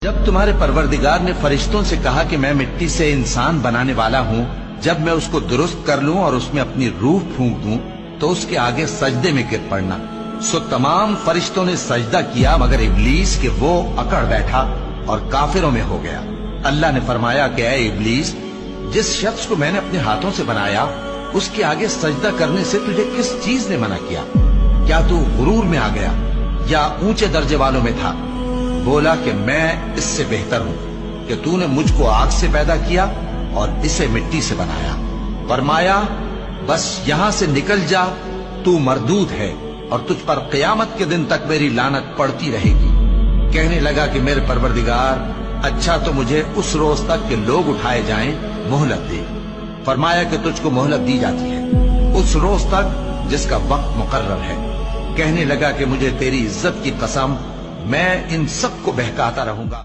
جب تمہارے پروردگار نے فرشتوں سے کہا کہ میں مٹی سے انسان بنانے والا ہوں، جب میں اس کو درست کر لوں اور اس میں اپنی روح پھونک دوں تو اس کے آگے سجدے میں گر پڑنا، سو تمام فرشتوں نے سجدہ کیا مگر ابلیس کہ وہ اکڑ بیٹھا اور کافروں میں ہو گیا۔ اللہ نے فرمایا کہ اے ابلیس، جس شخص کو میں نے اپنے ہاتھوں سے بنایا اس کے آگے سجدہ کرنے سے تجھے کس چیز نے منع کیا؟ کیا تو غرور میں آ گیا یا اونچے درجے والوں میں تھا؟ بولا کہ میں اس سے بہتر ہوں کہ تو نے مجھ کو آگ سے پیدا کیا اور اسے مٹی سے بنایا۔ فرمایا بس یہاں سے نکل جا، تو مردود ہے اور تجھ پر قیامت کے دن تک میری لعنت پڑتی رہے گی۔ کہنے لگا کہ میرے پروردگار، اچھا تو مجھے اس روز تک کہ لوگ اٹھائے جائیں مہلت دے۔ فرمایا کہ تجھ کو مہلت دی جاتی ہے اس روز تک جس کا وقت مقرر ہے۔ کہنے لگا کہ مجھے تیری عزت کی قسم، میں ان سب کو بہکاتا رہوں گا۔